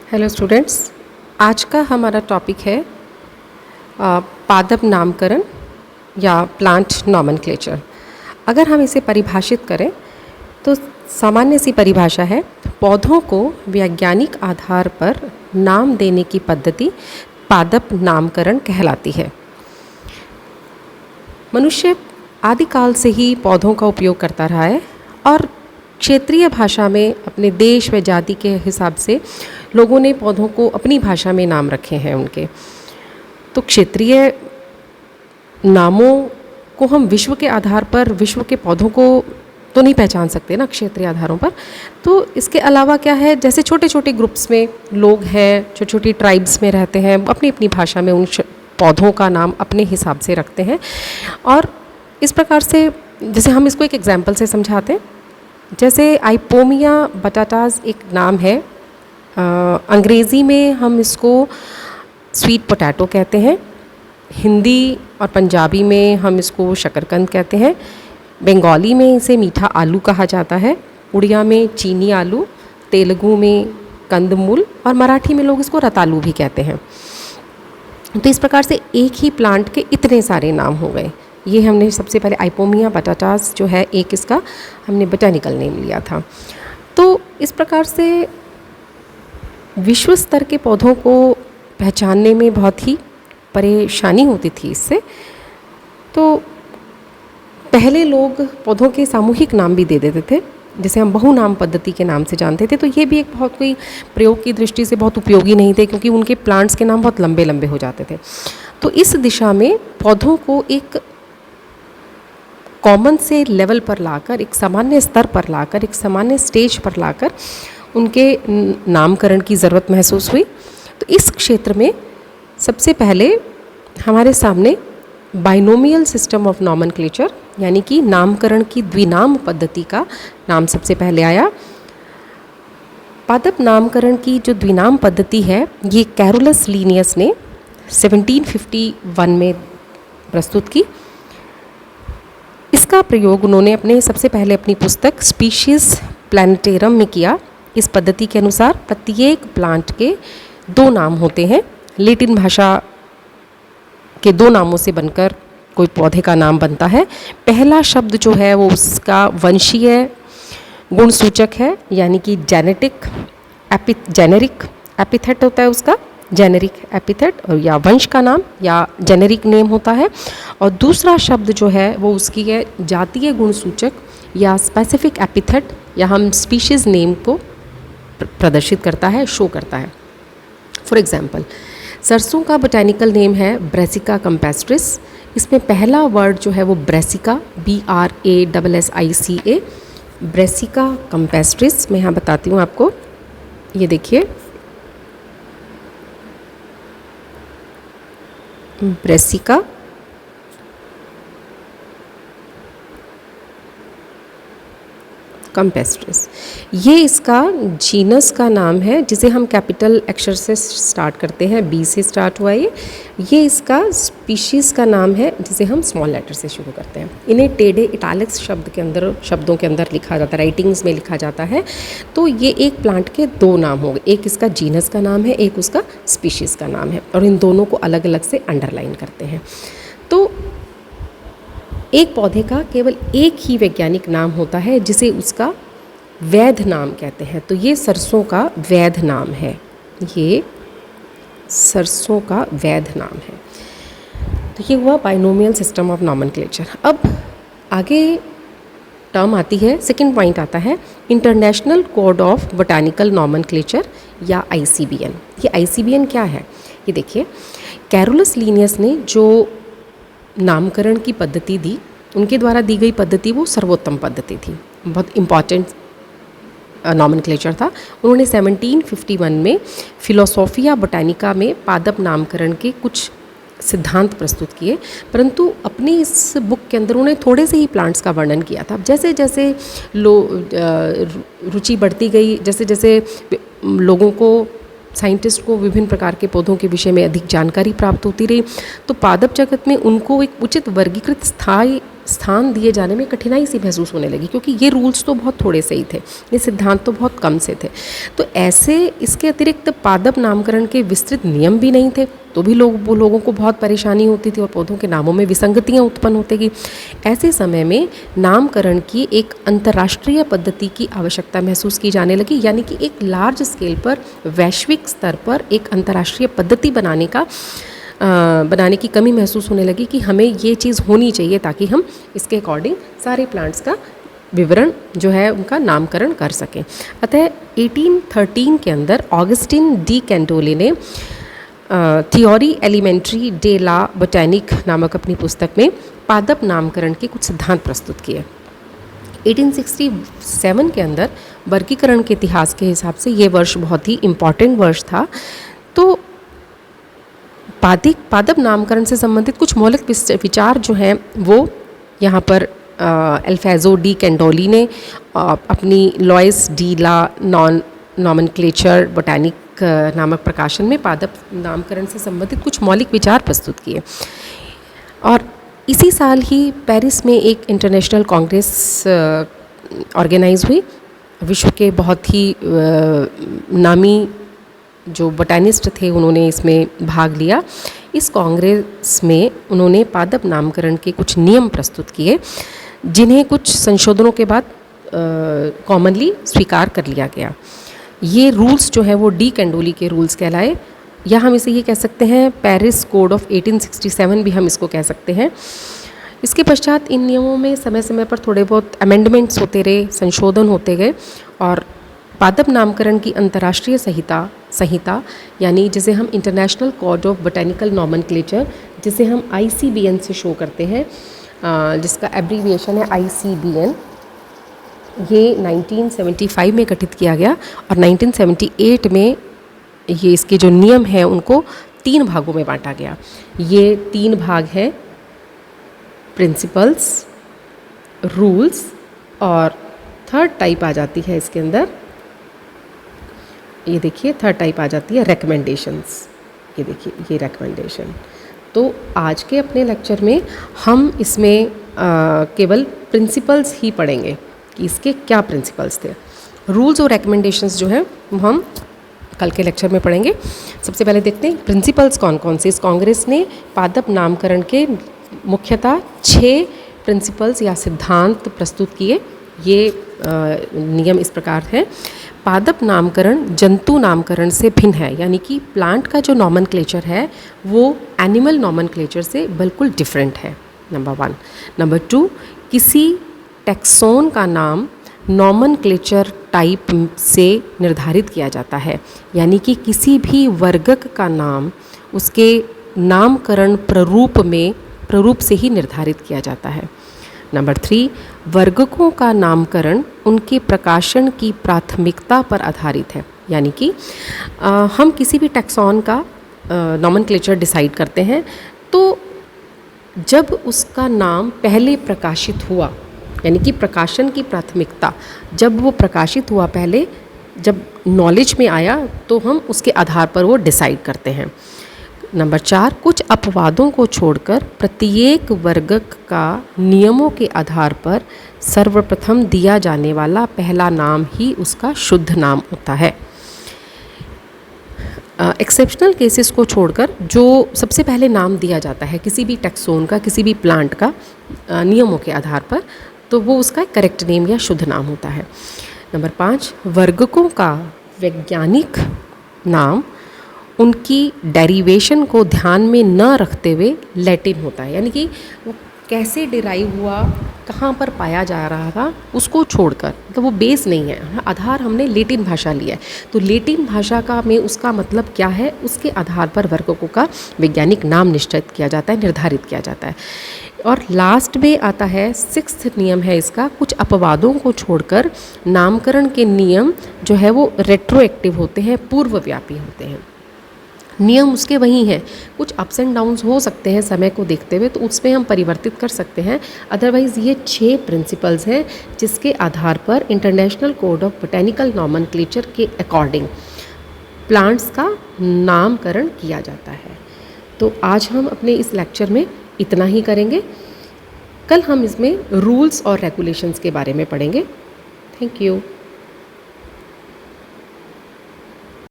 Hello students, आज का हमारा टॉपिक है पादप नामकरण या प्लांट नॉमेनक्लेचर। अगर हम इसे परिभाषित करें तो सामान्य सी परिभाषा है, पौधों को वैज्ञानिक आधार पर नाम देने की पद्धति पादप नामकरण कहलाती है। मनुष्य आदिकाल से ही पौधों का उपयोग करता रहा है और क्षेत्रीय भाषा में अपने देश व जाति के हिसाब से लोगों ने पौधों को अपनी भाषा में नाम रखे हैं उनके। तो क्षेत्रीय नामों को हम विश्व के आधार पर, विश्व के पौधों को तो नहीं पहचान सकते ना क्षेत्रीय आधारों पर। तो इसके अलावा क्या है, जैसे छोटे छोटे ग्रुप्स में लोग हैं, छोटी छोटी ट्राइब्स में रहते हैं, अपनी अपनी भाषा में उन पौधों का नाम अपने हिसाब से रखते हैं। और इस प्रकार से जैसे हम इसको एक एग्जाम्पल से समझाते हैं, जैसे आइपोमिया बटाटास एक नाम है, अंग्रेज़ी में हम इसको स्वीट पोटैटो कहते हैं, हिंदी और पंजाबी में हम इसको शकरकंद कहते हैं, बंगाली में इसे मीठा आलू कहा जाता है, उड़िया में चीनी आलू, तेलुगु में कंदमूल और मराठी में लोग इसको रतालू भी कहते हैं। तो इस प्रकार से एक ही प्लांट के इतने सारे नाम हो गए। ये हमने सबसे पहले आइपोमिया बटाटास जो है, एक इसका हमने बोटेनिकल नेम लिया था। तो इस प्रकार से विश्व स्तर के पौधों को पहचानने में बहुत ही परेशानी होती थी इससे। तो पहले लोग पौधों के सामूहिक नाम भी दे देते थे, जिसे हम बहुनाम पद्धति के नाम से जानते थे। तो ये भी एक बहुत कोई प्रयोग की दृष्टि से बहुत उपयोगी नहीं थे, क्योंकि उनके प्लांट्स के नाम बहुत लंबे लंबे हो जाते थे। तो इस दिशा में पौधों को एक कॉमन से लेवल पर लाकर, एक सामान्य स्तर पर लाकर, एक सामान्य स्टेज पर लाकर उनके नामकरण की ज़रूरत महसूस हुई। तो इस क्षेत्र में सबसे पहले हमारे सामने बाइनोमियल सिस्टम ऑफ नॉमेनक्लेचर यानी कि नामकरण की द्विनाम पद्धति का नाम सबसे पहले आया। पादप नामकरण की जो द्विनाम पद्धति है, ये कैरोलस लीनियस ने 1751 में प्रस्तुत की। इसका प्रयोग उन्होंने सबसे पहले अपनी पुस्तक स्पीशीज़ प्लानेटेरम में किया। इस पद्धति के अनुसार प्रत्येक प्लांट के 2 नाम होते हैं। लैटिन भाषा के 2 नामों से बनकर कोई पौधे का नाम बनता है। पहला शब्द जो है वो उसका वंशीय गुणसूचक है, यानी कि जेनेरिक एपिथेट होता है उसका, जेनेरिक एपिथेट, और या वंश का नाम या जेनेरिक नेम होता है। और दूसरा शब्द जो है वो उसकी है जातीय गुणसूचक या स्पेसिफिक एपिथेट, या हम स्पीशीज़ नेम को प्रदर्शित करता है, शो करता है। फॉर एग्जाम्पल, सरसों का बोटेनिकल नेम है ब्रेसिका कंपेस्ट्रिस। इसमें पहला वर्ड जो है वो ब्रेसिका, BRASSICA, ब्रेसिका कंपेस्ट्रिस। मैं यहाँ बताती हूँ आपको, ये देखिए, ब्रेसिका कंपेस्ट्रिस, ये इसका जीनस का नाम है, जिसे हम कैपिटल अक्षर से स्टार्ट करते हैं, B से स्टार्ट हुआ ये इसका स्पीशीज़ का नाम है, जिसे हम स्मॉल लेटर से शुरू करते हैं। इन्हें टेढ़े इटालिक्स शब्दों के अंदर लिखा जाता है, राइटिंग्स में लिखा जाता है। तो ये एक प्लांट के 2 नाम हो गए, एक इसका जीनस का नाम है, एक उसका स्पीशीज़ का नाम है, और इन दोनों को अलग अलग से अंडरलाइन करते हैं। तो एक पौधे का केवल एक ही वैज्ञानिक नाम होता है, जिसे उसका वैध नाम कहते हैं। तो ये सरसों का वैध नाम है, ये सरसों का वैध नाम है। तो ये हुआ बाइनोमियल सिस्टम ऑफ नॉमेनक्लेचर। अब आगे टर्म आती है, सेकंड पॉइंट आता है international code of botanical nomenclature या ICBN। ये ICBN क्या है, ये देखिए, कैरोलस लीनियस ने जो नामकरण की पद्धति दी, उनके द्वारा दी गई पद्धति वो सर्वोत्तम पद्धति थी, बहुत इम्पॉर्टेंट नॉमेनक्लेचर था। उन्होंने 1751 में फिलोसोफिया बोटानिका में पादप नामकरण के कुछ सिद्धांत प्रस्तुत किए, परंतु अपनी इस बुक के अंदर उन्होंने थोड़े से ही प्लांट्स का वर्णन किया था। जैसे जैसे रुचि बढ़ती गई, जैसे जैसे लोगों को, साइंटिस्ट को विभिन्न प्रकार के पौधों के विषय में अधिक जानकारी प्राप्त होती रही, तो पादप जगत में उनको एक उचित वर्गीकृत स्थान दिए जाने में कठिनाई सी महसूस होने लगी, क्योंकि ये रूल्स तो बहुत थोड़े से ही थे, ये सिद्धांत तो बहुत कम से थे। तो ऐसे इसके अतिरिक्त पादप नामकरण के विस्तृत नियम भी नहीं थे, तो भी लोगों को बहुत परेशानी होती थी और पौधों के नामों में विसंगतियाँ उत्पन्न होती गई। ऐसे समय में नामकरण की एक अंतर्राष्ट्रीय पद्धति की आवश्यकता महसूस की जाने लगी, यानी कि एक लार्ज स्केल पर, वैश्विक स्तर पर एक अंतर्राष्ट्रीय पद्धति बनाने की कमी महसूस होने लगी कि हमें ये चीज़ होनी चाहिए ताकि हम इसके अकॉर्डिंग सारे प्लांट्स का विवरण जो है उनका नामकरण कर सकें। अतः 1813 के अंदर ऑगस्टिन डी कैंडोले ने थियोरी एलिमेंट्री डे ला बोटैनिक नामक अपनी पुस्तक में पादप नामकरण के कुछ सिद्धांत प्रस्तुत किए। 1867 के अंदर वर्गीकरण के इतिहास के हिसाब से ये वर्ष बहुत ही इम्पॉर्टेंट वर्ष था। तो पादप नामकरण से संबंधित कुछ मौलिक विचार जो हैं वो यहाँ पर अल्फेजो डी कैंडोली ने अपनी लॉइस डी ला नॉमेनक्लेचर बोटैनिक नामक प्रकाशन में पादप नामकरण से संबंधित कुछ मौलिक विचार प्रस्तुत किए। और इसी साल ही पेरिस में एक इंटरनेशनल कांग्रेस ऑर्गेनाइज हुई। विश्व के बहुत ही नामी जो बोटैनिस्ट थे उन्होंने इसमें भाग लिया। इस कांग्रेस में उन्होंने पादप नामकरण के कुछ नियम प्रस्तुत किए, जिन्हें कुछ संशोधनों के बाद कॉमनली स्वीकार कर लिया गया। ये रूल्स जो है वो डी कैंडोली के रूल्स कहलाए, या हम इसे ये कह सकते हैं पेरिस कोड ऑफ 1867 भी हम इसको कह सकते हैं। इसके पश्चात इन नियमों में समय समय पर थोड़े बहुत अमेंडमेंट्स होते रहे, संशोधन होते गए, और पादप नामकरण की अंतर्राष्ट्रीय संहिता यानी जिसे हम international code of botanical nomenclature, जिसे हम ICBN से शो करते हैं, जिसका एब्रीविएशन है ICBN, ये 1975 में गठित किया गया और 1978 में ये इसके जो नियम हैं उनको 3 भागों में बांटा गया। ये 3 भाग हैं, प्रिंसिपल्स, रूल्स, और थर्ड टाइप आ जाती है इसके अंदर, ये देखिए थर्ड टाइप आ जाती है रिकमेंडेशंस। ये देखिए ये रिकमेंडेशन। तो आज के अपने लेक्चर में हम इसमें केवल प्रिंसिपल्स ही पढ़ेंगे कि इसके क्या प्रिंसिपल्स थे। रूल्स और रिकमेंडेशंस जो है वो हम कल के लेक्चर में पढ़ेंगे। सबसे पहले देखते हैं प्रिंसिपल्स कौन कौन से। इस कांग्रेस ने पादप नामकरण के मुख्यतः 6 प्रिंसिपल्स या सिद्धांत प्रस्तुत किए। ये नियम इस प्रकार है। पादप नामकरण जंतु नामकरण से भिन्न है, यानी कि प्लांट का जो नॉमेनक्लेचर है वो एनिमल नॉमेनक्लेचर से बिल्कुल डिफरेंट है, नंबर 1। नंबर 2, किसी टैक्सोन का नाम नॉमेनक्लेचर टाइप से निर्धारित किया जाता है, यानी कि किसी भी वर्गक का नाम उसके नामकरण प्ररूप से ही निर्धारित किया जाता है। नंबर 3, वर्गकों का नामकरण उनके प्रकाशन की प्राथमिकता पर आधारित है, यानी कि हम किसी भी टैक्सॉन का नॉमेनक्लेचर डिसाइड करते हैं तो जब उसका नाम पहले प्रकाशित हुआ, यानी कि प्रकाशन की प्राथमिकता, जब वो प्रकाशित हुआ पहले, जब नॉलेज में आया तो हम उसके आधार पर वो डिसाइड करते हैं। नंबर 4, कुछ अपवादों को छोड़कर प्रत्येक वर्गक का नियमों के आधार पर सर्वप्रथम दिया जाने वाला पहला नाम ही उसका शुद्ध नाम होता है। एक्सेप्शनल केसेस को छोड़कर जो सबसे पहले नाम दिया जाता है किसी भी टैक्सोन का, किसी भी प्लांट का नियमों के आधार पर, तो वो उसका करेक्ट नेम या शुद्ध नाम होता है। नंबर 5, वर्गकों का वैज्ञानिक नाम उनकी डेरिवेशन को ध्यान में न रखते हुए लैटिन होता है, यानी कि वो कैसे डिराइव हुआ, कहाँ पर पाया जा रहा था, उसको छोड़कर, तो वो बेस नहीं है, आधार हमने लैटिन भाषा लिया है, तो लैटिन भाषा का में उसका मतलब क्या है, उसके आधार पर वर्गकों का वैज्ञानिक नाम निश्चित किया जाता है, निर्धारित किया जाता है। और लास्ट में आता है 6th नियम है इसका, कुछ अपवादों को छोड़कर नामकरण के नियम जो है वो रेट्रोएक्टिव होते हैं, पूर्वव्यापी होते हैं। नियम उसके वही हैं, कुछ अप्स एंड डाउन्स हो सकते हैं समय को देखते हुए, तो उसमें हम परिवर्तित कर सकते हैं। अदरवाइज़ ये 6 प्रिंसिपल्स हैं जिसके आधार पर international code of botanical nomenclature के अकॉर्डिंग प्लांट्स का नामकरण किया जाता है। तो आज हम अपने इस लेक्चर में इतना ही करेंगे। कल हम इसमें रूल्स और रेगुलेशंस के बारे में पढ़ेंगे। Thank you.